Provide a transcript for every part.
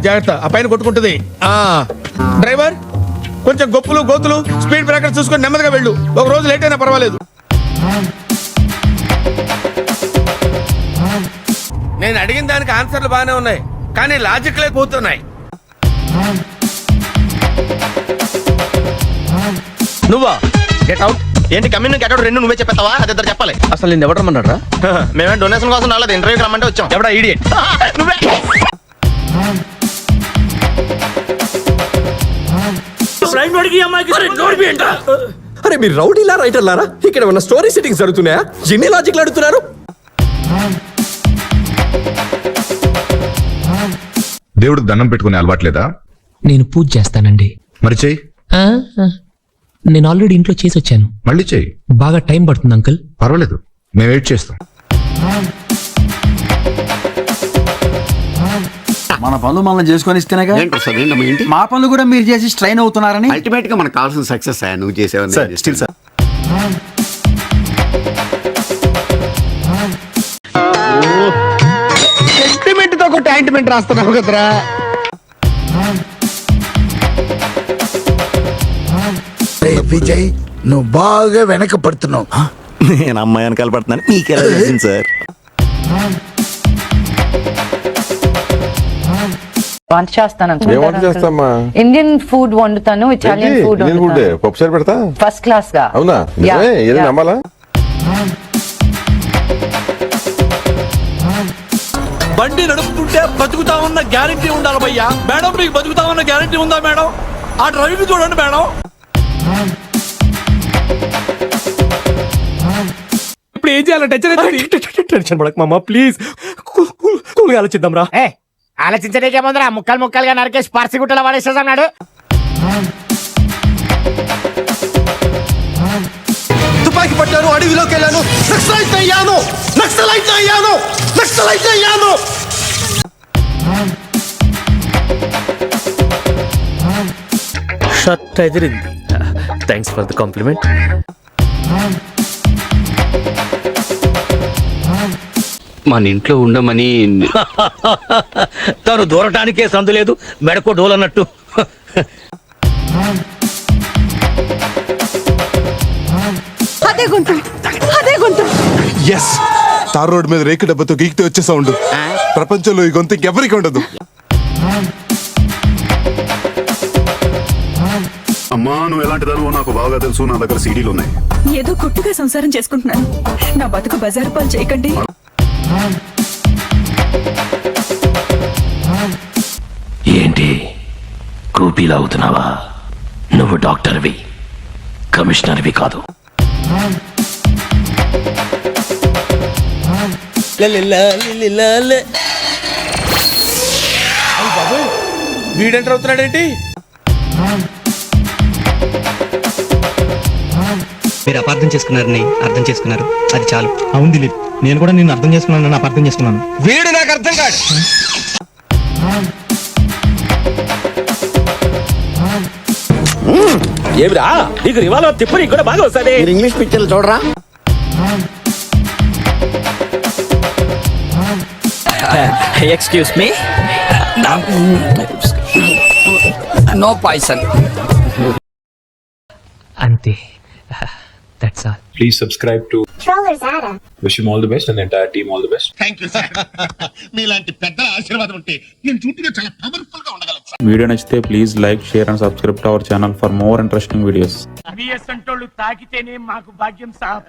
జాగ్రత్త, ఆ పైన కొట్టుకుంటుంది. డ్రైవర్ కొంచెం గొప్పులు గోతులు స్పీడ్ బ్రేకర్ చూసుకొని నెమ్మదిగా వెళ్ళు. ఒక రోజు లేట్ అయినా పర్వాలేదు. నేను అడిగిన దానికి ఆన్సర్లు బాగానే ఉన్నాయి, కానీ లాజిక్ లేకపోతున్నాయి. నువ్వా? Get out. ఏంటి కమ్యూనిటీ గెట్ అవుట్ రెండు నువ్వే చెప్పేస్తావా? అది ఇద్దరు చెప్పాలి. అసలు నేను ఎవరు రమ్మన్నారా? మేమే డొనేషన్ కోసం రాలేదు, ఇంటర్వ్యూకి రమ్మంటే వచ్చాం. ఎవడా ఇడియట్? నువ్వే. అరే మీరు రౌడీలా రైటర్లారా? ఇక్కడ ఉన్న స్టోరీ సెట్టింగ్స్ జరుగుతున్నాయా? ఎన్ని లాజిక్లు అడుగుతున్నారు? దేవుడు దండం పెట్టుకునే అలవాట్లేదా? నేను పూజ చేస్తానండి. మరి చెయ్యి. నేను ఆల్రెడీ ఇంట్లో చేసి వచ్చాను. మళ్ళీ చెయ్యి. బాగా టైం పడుతుంది అంకుల్. పర్వాలేదు, మేము వెయిట్ చేస్తాం. మన పనులు మనం చేసుకొని ఇస్తేనేగా. మా పనులు కూడా మీరు చేసి స్ట్రైన్ అవుతున్నారని. అల్టిమేట్ గా మనకు కావాల్సిన సక్సెస్ నువ్వు చేసేవని. స్టిల్ సార్ సెంటిమెంట్ తో ఒక ట్యాంటిమెంట్ రాస్తున్నావు కదరా. విజయ్, నువ్వు బాగా వెనక పడుతున్నావు. నేను అమ్మాయి వెనకాల పడుతున్నాను, మీకెలా తెలిసింది సార్? వంట చేస్తాను. ఇండియన్ ఫుడ్ వండుతాను, ఇటాలియన్ ఫుడ్ వండుతాను. ఫస్ట్ క్లాస్ గా. అవునా? నమ్మాలా? బండి నడుపుతుంటే బతుకుతామన్న గ్యారెంటీ ఉండాలి భయ్యా. మేడం మీకు బతుకుతామన్న గ్యారెంటీ ఉందా మేడం? ఆ డ్రైవింగ్ చూడండి మేడం. ఇప్పుడు ఏం చేయాలి? టెన్షన్ పడక మామ, ప్లీజ్ కూల్గా ఆలోచిద్దాం రా. ఆలోచించడానికి ఏముందిరా, ముక్కలు ముక్కలుగా నరికేసి పర్సి గుట్టలో పడేసేసన్నాడు. తుపాకి పట్టాను, అడవిలోకి వెళ్ళాను, నక్సలైట్ అయ్యాను. షర్ట్ ఎదిరింది. Thanks for the compliment. మన ఇంట్లో ఉండమని తను దూరటానికే సందు లేదు, మెడకో డోలన్నట్టు. ఎస్, తార్ రోడ్ మీద రేకు డబ్బతో గీకితే వచ్చే సౌండ్ ప్రపంచంలో ఈ గొంతు ఇంకెవరికి ఉండదు. అమ్మా, నువ్వు ఎలాంటి దానివో నాకు బాగా తెలుసు. నా దగ్గర సీడీలు ఉన్నాయి. ఏదో కొట్టుగా సంసారం చేసుకుంటున్నాను. నా బతుకు బజారు పాలు చేయకండి. ఏంటి కూపీలు అవుతున్నావా? నువ్వు డాక్టర్వి, కమిషనర్వి కాదు. వీడెంటర్ అవుతున్నాడేంటి? మీరు అపార్థం చేసుకున్నారని అర్థం చేసుకున్నారు, అది చాలు. అవును దిలీప్, నేను కూడా నిన్ను అర్థం చేసుకున్నాను, అపార్థం చేసుకున్నాను. వీడు నాకు అర్థం కాదు. ఏమిరా నీకు రివాల్వర్ తిప్పు, నీకు కూడా బాగా వస్తుంది. ఇంగ్లీష్ పిక్చర్లు చూడరా. Excuse me. No poison. అంతే, that's all. Please subscribe to Wish him all the best and the entire team all the best. Thank you sir. మీలాంటి పెద్దల ఆశీర్వాదం ఉంటే నేను చుట్టూ చాలా పవర్ఫుల్ గా ఉండగలను. వీడియో నచ్చితే please like, share and subscribe to our channel for more interesting videos. అసంటోళ్ళు తాకితేనే మాకు భాగ్యం సాబ్.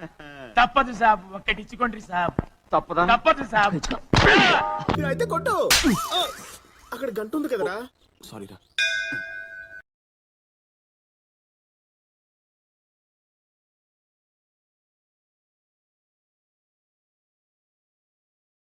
తప్పదు సాబ్, ఒక్కటిచ్చుకోండి సాబ్. తప్పదు సాబ్. అయితే కొట్టు. అక్కడ గంట ఉంది కదరా. సారీ రా.